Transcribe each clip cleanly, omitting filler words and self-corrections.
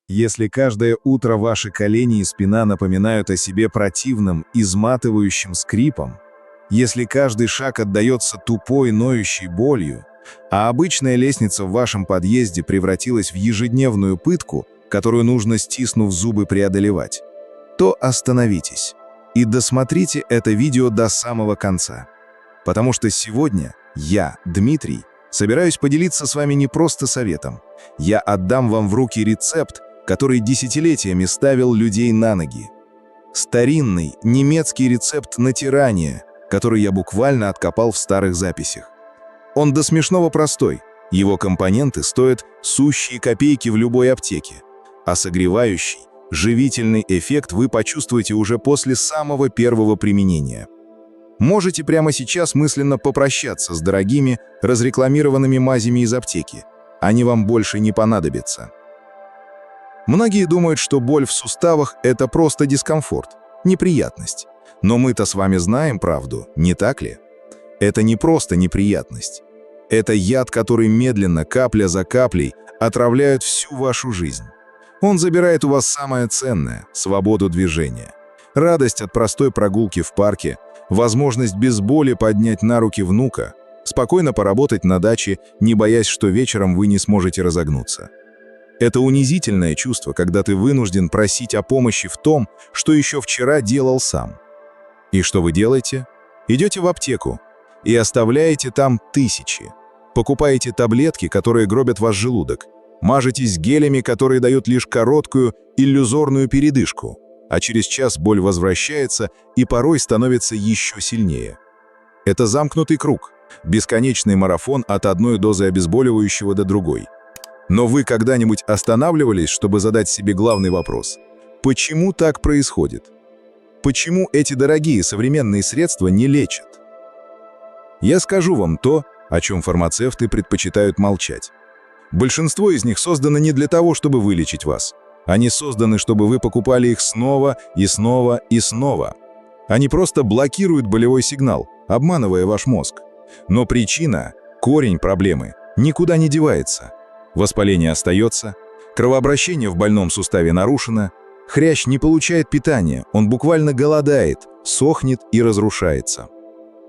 Если каждое утро ваши колени и спина напоминают о себе противным, изматывающим скрипом, если каждый шаг отдается тупой, ноющей болью, а обычная лестница в вашем подъезде превратилась в ежедневную пытку, которую нужно, стиснув зубы, преодолевать, то остановитесь и досмотрите это видео до самого конца. Потому что сегодня я, Дмитрий, собираюсь поделиться с вами не просто советом. Я отдам вам в руки рецепт, который десятилетиями ставил людей на ноги. Старинный немецкий рецепт натирания, который я буквально откопал в старых записях. Он до смешного простой, его компоненты стоят сущие копейки в любой аптеке, а согревающий, живительный эффект вы почувствуете уже после самого первого применения. Можете прямо сейчас мысленно попрощаться с дорогими, разрекламированными мазями из аптеки. Они вам больше не понадобятся. Многие думают, что боль в суставах – это просто дискомфорт, неприятность. Но мы-то с вами знаем правду, не так ли? Это не просто неприятность. Это яд, который медленно, капля за каплей, отравляет всю вашу жизнь. Он забирает у вас самое ценное – свободу движения. Радость от простой прогулки в парке, возможность без боли поднять на руки внука, спокойно поработать на даче, не боясь, что вечером вы не сможете разогнуться. Это унизительное чувство, когда ты вынужден просить о помощи в том, что еще вчера делал сам. И что вы делаете? Идете в аптеку и оставляете там тысячи. Покупаете таблетки, которые гробят ваш желудок. Мажетесь гелями, которые дают лишь короткую, иллюзорную передышку. А через час боль возвращается и порой становится еще сильнее. Это замкнутый круг, бесконечный марафон от одной дозы обезболивающего до другой. Но вы когда-нибудь останавливались, чтобы задать себе главный вопрос? Почему так происходит? Почему эти дорогие современные средства не лечат? Я скажу вам то, о чем фармацевты предпочитают молчать. Большинство из них создано не для того, чтобы вылечить вас. Они созданы, чтобы вы покупали их снова и снова и снова. Они просто блокируют болевой сигнал, обманывая ваш мозг. Но причина, корень проблемы, никуда не девается. Воспаление остается, кровообращение в больном суставе нарушено, хрящ не получает питания, он буквально голодает, сохнет и разрушается.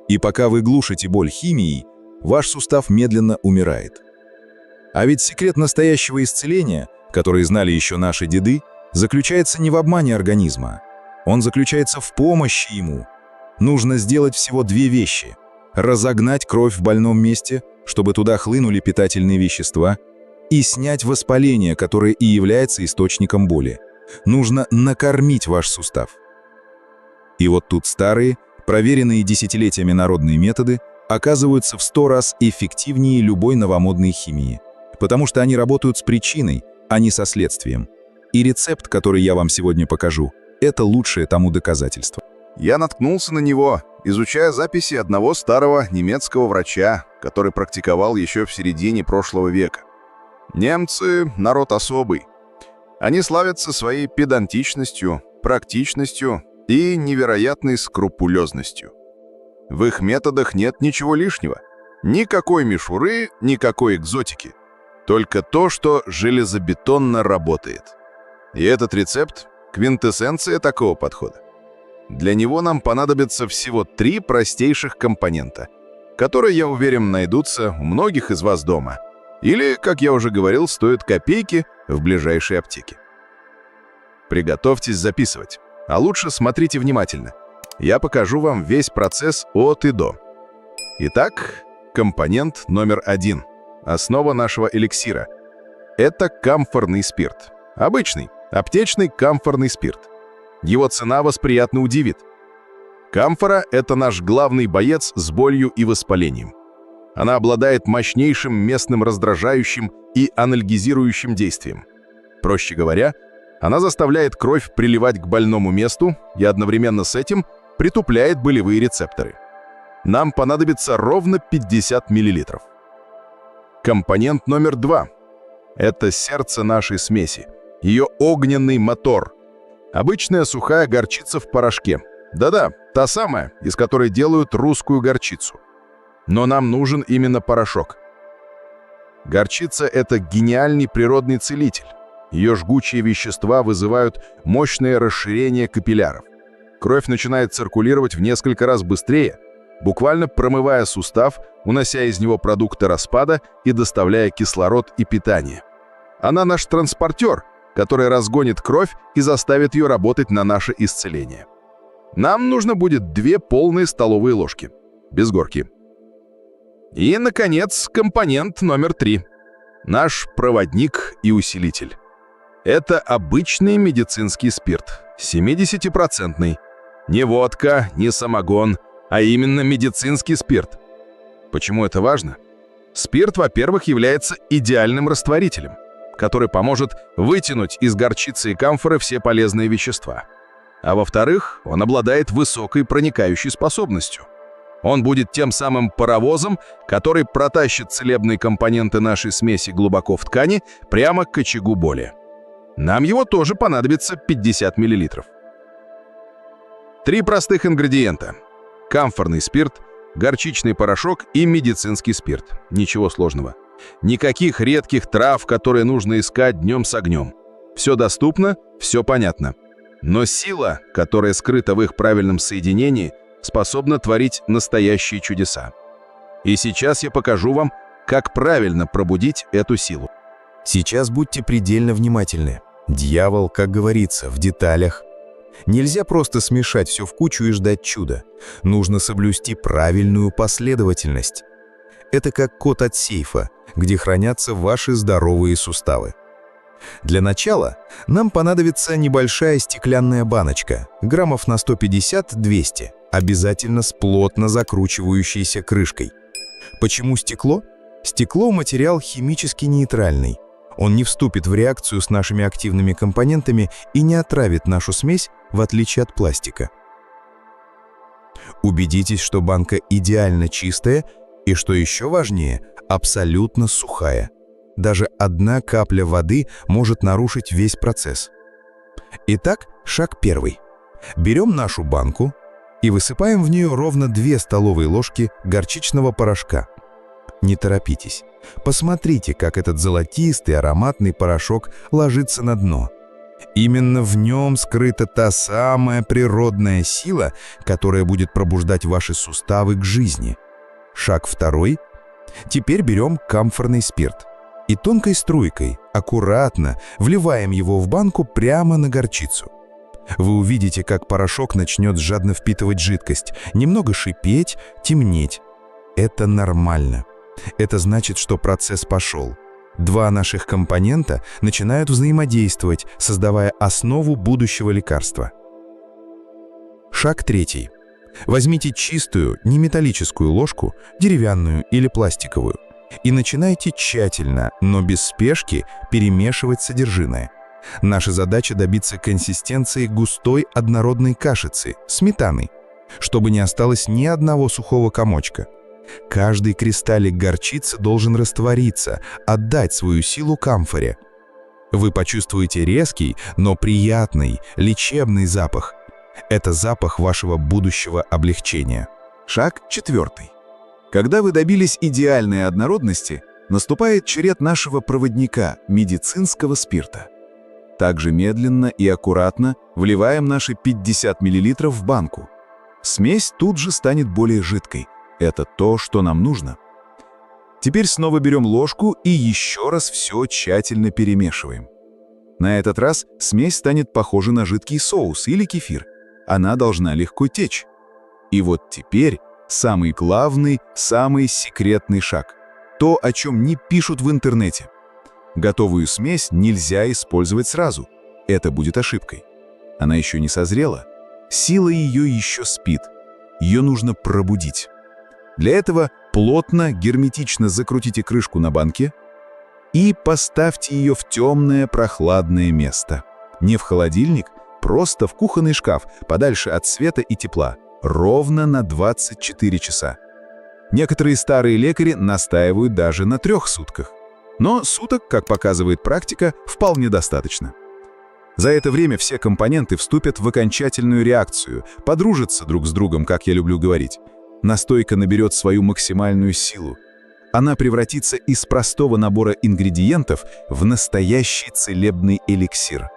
И пока вы глушите боль химией, ваш сустав медленно умирает. А ведь секрет настоящего исцеления, который знали еще наши деды, заключается не в обмане организма. Он заключается в помощи ему. Нужно сделать всего две вещи: разогнать кровь в больном месте, чтобы туда хлынули питательные вещества, и снять воспаление, которое и является источником боли. Нужно накормить ваш сустав. И вот тут старые, проверенные десятилетиями народные методы оказываются в 100 раз эффективнее любой новомодной химии, потому что они работают с причиной, а не со следствием. И рецепт, который я вам сегодня покажу, это лучшее тому доказательство. Я наткнулся на него, изучая записи одного старого немецкого врача, который практиковал еще в середине прошлого века. Немцы – народ особый. Они славятся своей педантичностью, практичностью и невероятной скрупулезностью. В их методах нет ничего лишнего. Никакой мишуры, никакой экзотики. Только то, что железобетонно работает. И этот рецепт – квинтэссенция такого подхода. Для него нам понадобится всего 3 простейших компонента, которые, я уверен, найдутся у многих из вас дома. Или, как я уже говорил, стоят копейки в ближайшей аптеке. Приготовьтесь записывать, а лучше смотрите внимательно. Я покажу вам весь процесс от и до. Итак, компонент номер 1. Основа нашего эликсира. Это камфорный спирт. Обычный, аптечный камфорный спирт. Его цена вас приятно удивит. Камфора – это наш главный боец с болью и воспалением. Она обладает мощнейшим местным раздражающим и анальгезирующим действием. Проще говоря, она заставляет кровь приливать к больному месту и одновременно с этим притупляет болевые рецепторы. Нам понадобится ровно 50 мл. Компонент номер 2. Это сердце нашей смеси, ее огненный мотор. Обычная сухая горчица в порошке. Да-да, та самая, из которой делают русскую горчицу. Но нам нужен именно порошок. Горчица – это гениальный природный целитель. Ее жгучие вещества вызывают мощное расширение капилляров. Кровь начинает циркулировать в несколько раз быстрее, буквально промывая сустав, унося из него продукты распада и доставляя кислород и питание. Она наш транспортер, который разгонит кровь и заставит ее работать на наше исцеление. Нам нужно будет 2 полные столовые ложки, без горки. И, наконец, компонент номер 3. Наш проводник и усилитель. Это обычный медицинский спирт, 70%. Не водка, не самогон, а именно медицинский спирт. Почему это важно? Спирт, во-первых, является идеальным растворителем, который поможет вытянуть из горчицы и камфоры все полезные вещества. А во-вторых, он обладает высокой проникающей способностью. Он будет тем самым паровозом, который протащит целебные компоненты нашей смеси глубоко в ткани прямо к очагу боли. Нам его тоже понадобится 50 мл. 3 простых ингредиента. Камфорный спирт, горчичный порошок и медицинский спирт. Ничего сложного. Никаких редких трав, которые нужно искать днем с огнем. Все доступно, все понятно. Но сила, которая скрыта в их правильном соединении, способна творить настоящие чудеса. И сейчас я покажу вам, как правильно пробудить эту силу. Сейчас будьте предельно внимательны. Дьявол, как говорится, в деталях. Нельзя просто смешать все в кучу и ждать чуда. Нужно соблюсти правильную последовательность. Это как код от сейфа, где хранятся ваши здоровые суставы. Для начала нам понадобится небольшая стеклянная баночка, граммов на 150-200, обязательно с плотно закручивающейся крышкой. Почему стекло? Стекло – материал химически нейтральный. Он не вступит в реакцию с нашими активными компонентами и не отравит нашу смесь, в отличие от пластика. Убедитесь, что банка идеально чистая и, что еще важнее, абсолютно сухая. Даже одна капля воды может нарушить весь процесс. Итак, шаг первый. Берем нашу банку и высыпаем в нее ровно 2 столовые ложки горчичного порошка. Не торопитесь. Посмотрите, как этот золотистый ароматный порошок ложится на дно. Именно в нем скрыта та самая природная сила, которая будет пробуждать ваши суставы к жизни. Шаг второй. Теперь берем камфорный спирт и тонкой струйкой, аккуратно вливаем его в банку прямо на горчицу. Вы увидите, как порошок начнет жадно впитывать жидкость, немного шипеть, темнеть. Это нормально. Это значит, что процесс пошел. 2 наших компонента начинают взаимодействовать, создавая основу будущего лекарства. Шаг третий. Возьмите чистую, неметаллическую ложку, деревянную или пластиковую, и начинайте тщательно, но без спешки, перемешивать содержимое. Наша задача добиться консистенции густой однородной кашицы, сметаны, чтобы не осталось ни одного сухого комочка. Каждый кристаллик горчицы должен раствориться, отдать свою силу камфоре. Вы почувствуете резкий, но приятный, лечебный запах. Это запах вашего будущего облегчения. Шаг 4. Когда вы добились идеальной однородности, наступает черед нашего проводника, медицинского спирта. Также медленно и аккуратно вливаем наши 50 мл в банку. Смесь тут же станет более жидкой. Это то, что нам нужно. Теперь снова берем ложку и еще раз все тщательно перемешиваем. На этот раз смесь станет похожа на жидкий соус или кефир. Она должна легко течь. И вот теперь самый главный, самый секретный шаг. То, о чем не пишут в интернете. Готовую смесь нельзя использовать сразу. Это будет ошибкой. Она еще не созрела. Сила ее еще спит. Ее нужно пробудить. Для этого плотно, герметично закрутите крышку на банке и поставьте ее в темное, прохладное место. Не в холодильник, просто в кухонный шкаф, подальше от света и тепла, ровно на 24 часа. Некоторые старые лекари настаивают даже на 3 сутках. Но суток, как показывает практика, вполне достаточно. За это время все компоненты вступят в окончательную реакцию, подружатся друг с другом, как я люблю говорить. Настойка наберет свою максимальную силу. она превратится из простого набора ингредиентов в настоящий целебный эликсир.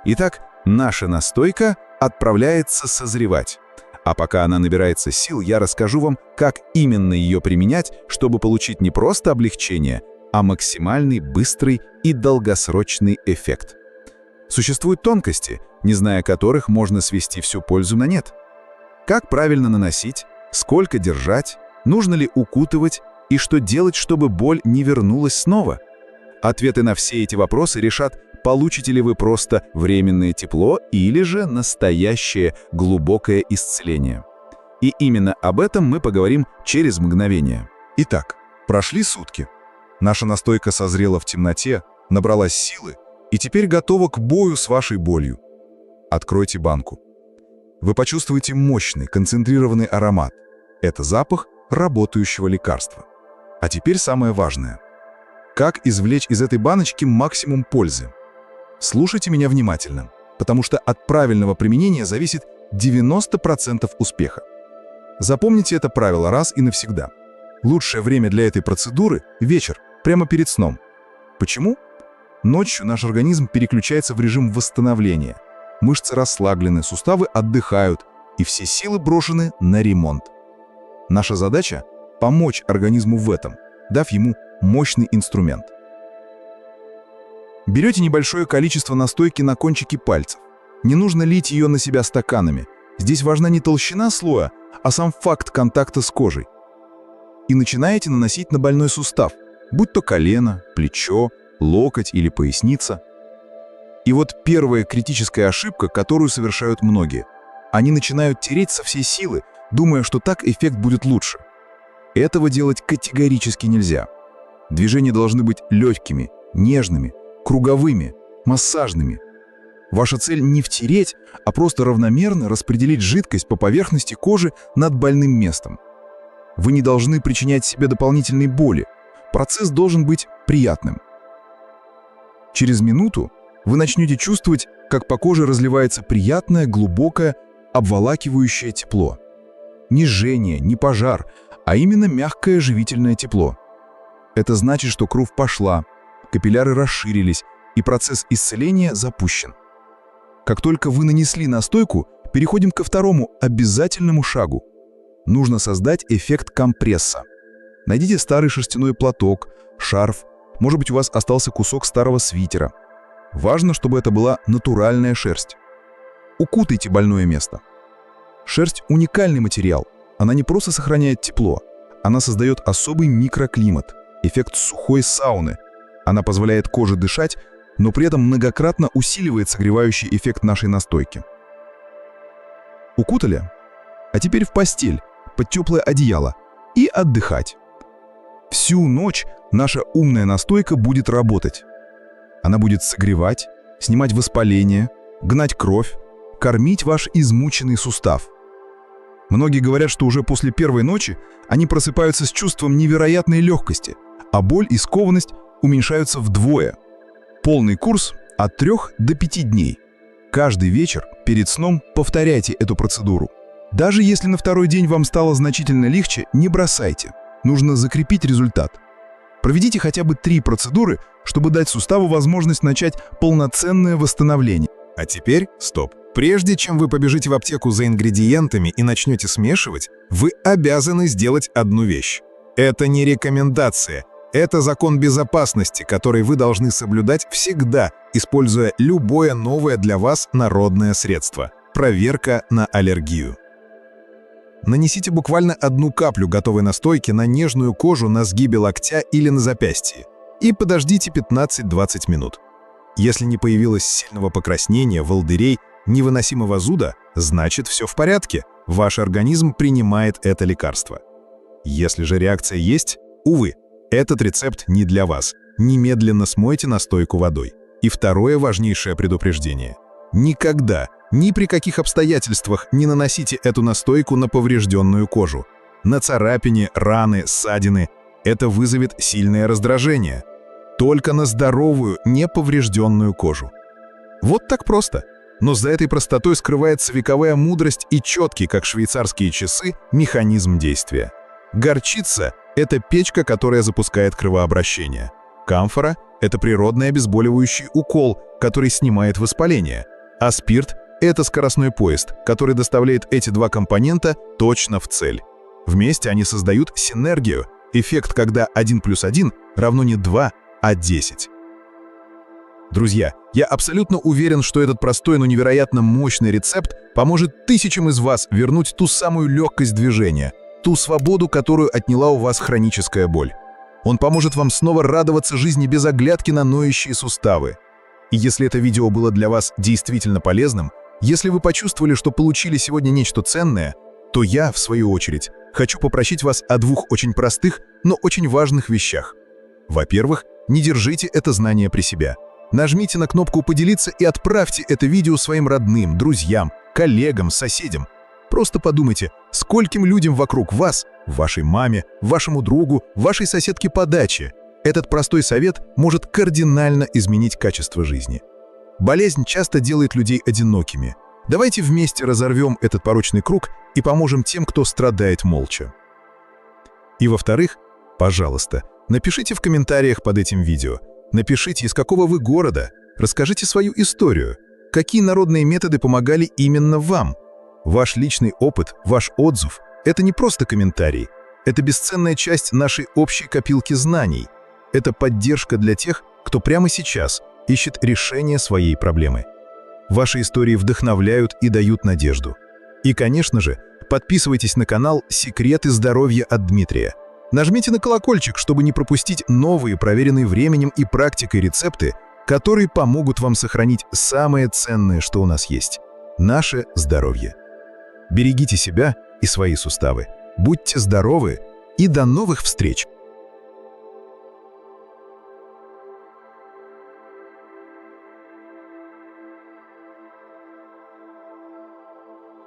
Итак, наша настойка отправляется созревать. А пока она набирается сил, я расскажу вам, как именно ее применять, чтобы получить не просто облегчение, а максимальный, быстрый и долгосрочный эффект. Существуют тонкости, не зная которых можно свести всю пользу на нет. Как правильно наносить, сколько держать, нужно ли укутывать и что делать, чтобы боль не вернулась снова? Ответы на все эти вопросы решат, получите ли вы просто временное тепло или же настоящее глубокое исцеление. И именно об этом мы поговорим через мгновение. Итак, прошли сутки. Наша настойка созрела в темноте, набралась силы и теперь готова к бою с вашей болью. Откройте банку. Вы почувствуете мощный, концентрированный аромат. Это запах работающего лекарства. А теперь самое важное. Как извлечь из этой баночки максимум пользы? Слушайте меня внимательно, потому что от правильного применения зависит 90% успеха. Запомните это правило раз и навсегда. Лучшее время для этой процедуры – вечер, прямо перед сном. Почему? Ночью наш организм переключается в режим восстановления. Мышцы расслаблены, суставы отдыхают, и все силы брошены на ремонт. Наша задача – помочь организму в этом, дав ему мощный инструмент. Берете небольшое количество настойки на кончики пальцев. Не нужно лить ее на себя стаканами. Здесь важна не толщина слоя, а сам факт контакта с кожей. И начинаете наносить на больной сустав, будь то колено, плечо, локоть или поясница. И вот первая критическая ошибка, которую совершают многие. Они начинают тереть со всей силы, думая, что так эффект будет лучше. Этого делать категорически нельзя. Движения должны быть легкими, нежными, круговыми, массажными. Ваша цель не втереть, а просто равномерно распределить жидкость по поверхности кожи над больным местом. Вы не должны причинять себе дополнительной боли. Процесс должен быть приятным. Через минуту вы начнете чувствовать, как по коже разливается приятное, глубокое, обволакивающее тепло. Не жжение, не пожар, а именно мягкое живительное тепло. Это значит, что кровь пошла, капилляры расширились, и процесс исцеления запущен. Как только вы нанесли настойку, переходим ко второму обязательному шагу. Нужно создать эффект компресса. Найдите старый шерстяной платок, шарф, может быть, у вас остался кусок старого свитера. Важно, чтобы это была натуральная шерсть. Укутайте больное место. Шерсть – уникальный материал. Она не просто сохраняет тепло, она создает особый микроклимат, эффект сухой сауны. Она позволяет коже дышать, но при этом многократно усиливает согревающий эффект нашей настойки. Укутали? А теперь в постель, под теплое одеяло и отдыхать. Всю ночь наша умная настойка будет работать. Она будет согревать, снимать воспаление, гнать кровь, кормить ваш измученный сустав. Многие говорят, что уже после первой ночи они просыпаются с чувством невероятной легкости, а боль и скованность уменьшаются вдвое. Полный курс от 3 до 5 дней. Каждый вечер перед сном повторяйте эту процедуру. Даже если на второй день вам стало значительно легче, не бросайте. Нужно закрепить результат. Проведите хотя бы 3 процедуры, чтобы дать суставу возможность начать полноценное восстановление. А теперь стоп. Прежде чем вы побежите в аптеку за ингредиентами и начнете смешивать, вы обязаны сделать одну вещь. Это не рекомендация. Это закон безопасности, который вы должны соблюдать всегда, используя любое новое для вас народное средство. Проверка на аллергию. Нанесите буквально 1 каплю готовой настойки на нежную кожу на сгибе локтя или на запястье и подождите 15-20 минут. Если не появилось сильного покраснения, волдырей, невыносимого зуда, значит все в порядке, ваш организм принимает это лекарство. Если же реакция есть, увы, этот рецепт не для вас. Немедленно смойте настойку водой. И второе важнейшее предупреждение. Никогда, ни при каких обстоятельствах не наносите эту настойку на поврежденную кожу. На царапине, раны, ссадины. Это вызовет сильное раздражение. Только на здоровую, неповрежденную кожу. Вот так просто. Но за этой простотой скрывается вековая мудрость и четкий, как швейцарские часы, механизм действия. Горчица Это печка, которая запускает кровообращение. Камфора – это природный обезболивающий укол, который снимает воспаление. А спирт – это скоростной поезд, который доставляет эти два компонента точно в цель. Вместе они создают синергию, эффект, когда 1 + 1 равно не 2, а 10. Друзья, я абсолютно уверен, что этот простой, но невероятно мощный рецепт поможет тысячам из вас вернуть ту самую легкость движения, ту свободу, которую отняла у вас хроническая боль. Он поможет вам снова радоваться жизни без оглядки на ноющие суставы. И если это видео было для вас действительно полезным, если вы почувствовали, что получили сегодня нечто ценное, то я, в свою очередь, хочу попросить вас о двух очень простых, но очень важных вещах. Во-первых, не держите это знание при себе. Нажмите на кнопку «Поделиться» и отправьте это видео своим родным, друзьям, коллегам, соседям. Просто подумайте, скольким людям вокруг вас, вашей маме, вашему другу, вашей соседке по даче, этот простой совет может кардинально изменить качество жизни. Болезнь часто делает людей одинокими. Давайте вместе разорвем этот порочный круг и поможем тем, кто страдает молча. И во-вторых, пожалуйста, напишите в комментариях под этим видео. Напишите, из какого вы города, расскажите свою историю, какие народные методы помогали именно вам. Ваш личный опыт, ваш отзыв – это не просто комментарий, это бесценная часть нашей общей копилки знаний. Это поддержка для тех, кто прямо сейчас ищет решение своей проблемы. Ваши истории вдохновляют и дают надежду. И, конечно же, подписывайтесь на канал «Секреты здоровья» от Дмитрия. Нажмите на колокольчик, чтобы не пропустить новые, проверенные временем и практикой рецепты, которые помогут вам сохранить самое ценное, что у нас есть – наше здоровье. Берегите себя и свои суставы. Будьте здоровы и до новых встреч!